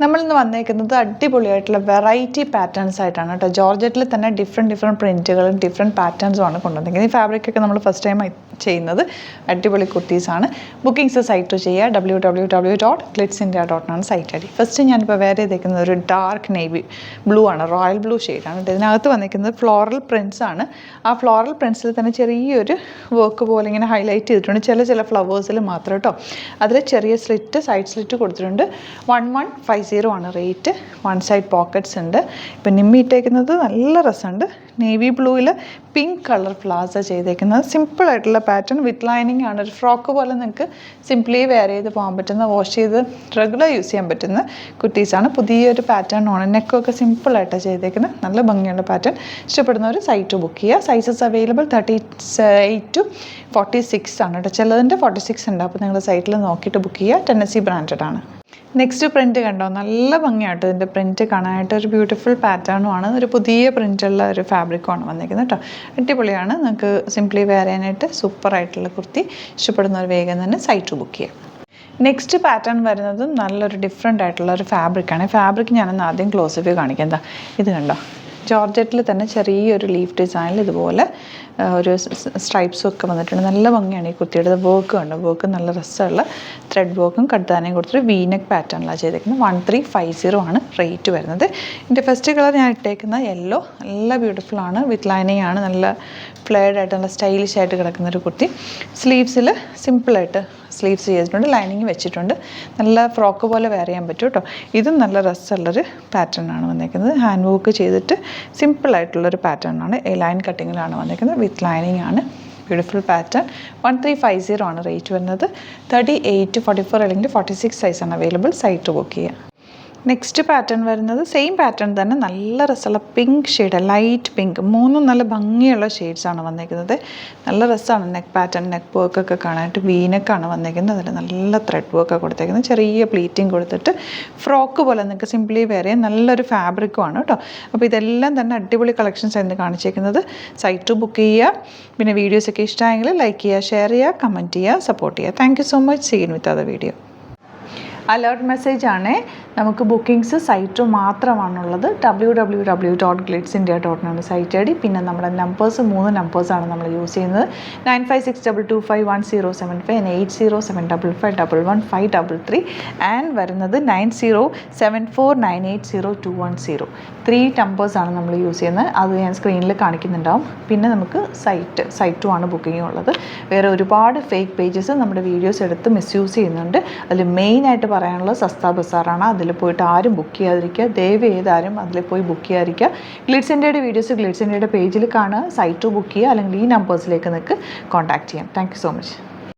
നമ്മളിന്ന് വന്നേക്കുന്നത് അടിപൊളിയായിട്ടുള്ള വെറൈറ്റി പാറ്റേൺസ് ആയിട്ടാണ് കേട്ടോ. ജോർജറ്റിൽ തന്നെ ഡിഫറെൻറ്റ് പ്രിൻറ്റുകളും ഡിഫറെൻറ്റ് പാറ്റേൺസുമാണ് കൊണ്ടുവന്നിരിക്കുന്നത്. ഈ ഫാബ്രിക്കൊക്കെ നമ്മൾ ഫസ്റ്റ് ടൈം ചെയ്യുന്നത്. അടിപൊളി കുർത്തീസാണ്. ബുക്കിംഗ്സ് സൈറ്റ് ചെയ്യുക www.glitzindia.com site I D. First ഞാനിപ്പോൾ വേറെ ചെയ്തേക്കുന്നത് ഒരു ഡാർക്ക് നേവി ബ്ലൂ ആണ്, റോയൽ ബ്ലൂ ഷെയ്ഡാണ്. ഇതിനകത്ത് വന്നിരിക്കുന്നത് ഫ്ലോറൽ പ്രിൻറ്റ്സ് ആണ്. ആ ഫ്ലോറൽ പ്രിൻറ്റ്സിൽ തന്നെ ചെറിയൊരു വർക്ക് പോലെ ഇങ്ങനെ ഹൈലൈറ്റ് ചെയ്തിട്ടുണ്ട്. ചില ഫ്ലവേഴ്സിൽ മാത്രം കേട്ടോ. അതിൽ ചെറിയ സൈഡ് സ്ലിറ്റ് കൊടുത്തിട്ടുണ്ട്. 1150 ആണ് റേറ്റ്. വൺ സൈഡ് പോക്കറ്റ്സ് ഉണ്ട്. ഇപ്പം നിമ്മി ഇട്ടേക്കുന്നത് നല്ല രസമുണ്ട്. നേവി ബ്ലൂവിൽ പിങ്ക് കളർ ഫ്ലവേഴ്സ് ചെയ്തേക്കുന്നത്. സിമ്പിളായിട്ടുള്ള പാറ്റേൺ വിത്ത് ലൈനിങ് ആണ്. ഒരു ഫ്രോക്ക് പോലെ നിങ്ങൾക്ക് സിംപ്ലി വെയർ ചെയ്ത് പോകാൻ പറ്റുന്ന, വാഷ് ചെയ്ത് റെഗുലർ യൂസ് ചെയ്യാൻ പറ്റുന്ന കുർത്തീസാണ്. പുതിയൊരു പാറ്റേൺ ആണ്. നെക്കൊക്കെ സിമ്പിളായിട്ടാണ് ചെയ്തേക്കുന്നത്. നല്ല ഭംഗിയുള്ള പാറ്റേൺ. ഇഷ്ടപ്പെടുന്നവർ സൈറ്റ് ബുക്ക് ചെയ്യുക. സൈസസ് അവൈലബിൾ 38 to 46 ആണ് കേട്ടോ. ചിലതിൻ്റെ 46 ഉണ്ട്. അപ്പോൾ നിങ്ങൾ സൈറ്റിൽ നോക്കിയിട്ട് ബുക്ക് ചെയ്യുക. ടെന്നസി ബ്രാൻഡഡ് ആണ്. നെക്സ്റ്റ് പ്രിൻറ്റ് കണ്ടോ, നല്ല ഭംഗിയായിട്ട് ഇതിൻ്റെ പ്രിൻറ്റ് കാണാനായിട്ട്. ഒരു ബ്യൂട്ടിഫുൾ പാറ്റേണുമാണ്. ഒരു പുതിയ പ്രിൻറ്റുള്ള ഒരു ഫാബ്രിക്കുമാണ് വന്നിരിക്കുന്നത് കേട്ടോ. അടിപൊളിയാണ്. നിങ്ങൾക്ക് സിംപ്ലി വെയർ ചെയ്യാനായിട്ട് സൂപ്പറായിട്ടുള്ള കുർത്തി. ഇഷ്ടപ്പെടുന്നവർ വേഗം തന്നെ സൈറ്റ് ബുക്ക് ചെയ്യാം. നെക്സ്റ്റ് പാറ്റേൺ വരുന്നത് നല്ലൊരു ഡിഫറെൻ്റ് ആയിട്ടുള്ള ഒരു ഫാബ്രിക്കാണ്. ഫാബ്രിക് ഞാനൊന്ന് ആദ്യം ക്ലോസ് വ്യൂ കാണിക്കാം. എന്താ ഇത് കണ്ടോ, ജോർജറ്റിൽ തന്നെ ചെറിയൊരു ലീഫ് ഡിസൈനിൽ ഇതുപോലെ ഒരു സ്ട്രൈപ്സും ഒക്കെ വന്നിട്ടുണ്ട്. നല്ല ഭംഗിയാണ് ഈ കുർത്തിയുടെ വർക്ക് കണ്ടോ. വർക്ക് നല്ല രസമുള്ള ത്രെഡ് വർക്കും കട്ടുതാനയും കൊടുത്തിട്ട് വീനെക്ക് പാറ്റേണിലാണ് ചെയ്തേക്കുന്നത്. 1350 ആണ് റേറ്റ് വരുന്നത്. ഇതിൻ്റെ ഫസ്റ്റ് കളർ ഞാൻ ഇട്ടേക്കുന്ന യെല്ലോ. നല്ല ബ്യൂട്ടിഫുൾ ആണ്. വിത്ത് ലൈനിങ് ആണ്. നല്ല ഫ്ലെയർഡ് ആയിട്ട് നല്ല സ്റ്റൈലിഷ് ആയിട്ട് കിടക്കുന്ന ഒരു കുർത്തി. സ്ലീവ്സിൽ സിമ്പിളായിട്ട് സ്ലീവ്സ് ചെയ്തിട്ടുണ്ട്. ലൈനിങ് വെച്ചിട്ടുണ്ട്. നല്ല ഫ്രോക്ക് പോലെ വെയർ ചെയ്യാൻ പറ്റും കേട്ടോ. ഇതും നല്ല രസമുള്ളൊരു പാറ്റേൺ ആണ് വന്നിരിക്കുന്നത്. ഹാൻഡ് വർക്ക് ചെയ്തിട്ട് സിമ്പിളായിട്ടുള്ളൊരു പാറ്റേൺ ആണ്. ലൈൻ കട്ടിങ്ങിലാണ് വന്നിരിക്കുന്നത്. വിത്ത് ലൈനിങ് ആണ്. Beautiful pattern. 1350 ആണ് റേറ്റ് വരുന്നത്. 38 to 44 അല്ലെങ്കിൽ 46 സൈസാണ് അവൈലബിൾ. സൈറ്റ് ബുക്ക് ചെയ്യുക. നെക്സ്റ്റ് പാറ്റേൺ വരുന്നത് സെയിം പാറ്റേൺ തന്നെ. നല്ല രസമുള്ള പിങ്ക് ഷെയ്ഡ്, ലൈറ്റ് പിങ്ക്. മൂന്നും നല്ല ഭംഗിയുള്ള ഷെയ്ഡ്സാണ് വന്നിരിക്കുന്നത്. നല്ല രസമാണ് നെക്ക് പാറ്റേൺ. നെക്ക് വർക്കൊക്കെ കാണാനായിട്ട് വീനെക്കാണ് വന്നിരിക്കുന്നത്. അതിൽ നല്ല ത്രെഡ് വർക്കൊക്കെ കൊടുത്തേക്കുന്നത്. ചെറിയ പ്ലീറ്റിങ് കൊടുത്തിട്ട് ഫ്രോക്ക് പോലെ നിങ്ങൾക്ക് സിംപ്ലി വെയർ ചെയ്യാൻ നല്ലൊരു ഫാബ്രിക്കുമാണ് കേട്ടോ. അപ്പോൾ ഇതെല്ലാം തന്നെ അടിപൊളി കളക്ഷൻസ് ആയിരുന്നു കാണിച്ചേക്കുന്നത്. സൈറ്റ് ബുക്ക് ചെയ്യുക. പിന്നെ വീഡിയോസൊക്കെ ഇഷ്ടമായെങ്കിൽ ലൈക്ക് ചെയ്യുക, ഷെയർ ചെയ്യുക, കമൻറ്റ് ചെയ്യുക, സപ്പോർട്ട് ചെയ്യുക. Thank you so much. See you with other video. Alert message ആണ്. നമുക്ക് ബുക്കിംഗ്സ് സൈറ്റ് മാത്രമാണുള്ളത്. www.glitzindia.com site I D. പിന്നെ നമ്മുടെ നമ്പേഴ്സ് 3 നമ്പേഴ്സാണ് നമ്മൾ യൂസ് ചെയ്യുന്നത്. 9562251075 and 8075551533 ആൻഡ് വരുന്നത് 9074980210. 3 നമ്പേഴ്സാണ് നമ്മൾ യൂസ് ചെയ്യുന്നത്. അത് ഞാൻ സ്ക്രീനിൽ കാണിക്കുന്നുണ്ടാവും. പിന്നെ നമുക്ക് സൈറ്റും ആണ് ബുക്കിംഗ് ഉള്ളത്. വേറെ ഒരുപാട് ഫേക്ക് പേജസ് നമ്മുടെ വീഡിയോസ് എടുത്ത് മിസ്യൂസ് ചെയ്യുന്നുണ്ട്. അതിൽ മെയിനായിട്ട് പറയാനുള്ളത് സസ്ത ബസാറാണ്. അതിൽ പോയിട്ട് ആരും ബുക്ക് ചെയ്യാതിരിക്കുക. ദയവ് ചെയ്താരും അതിൽ പോയി ബുക്ക് ചെയ്യാതിരിക്കുക. ഗ്ലിറ്റ്സ് ഇന്ത്യയുടെ വീഡിയോസ് ഗ്ലിറ്റ്സ് ഇന്ത്യയുടെ പേജിൽ കാണുക. സൈറ്റ് ബുക്ക് ചെയ്യുക. അല്ലെങ്കിൽ ഈ നമ്പേഴ്സിലേക്ക് നിങ്ങൾക്ക് കോൺടാക്ട് ചെയ്യാം. Thank you so much.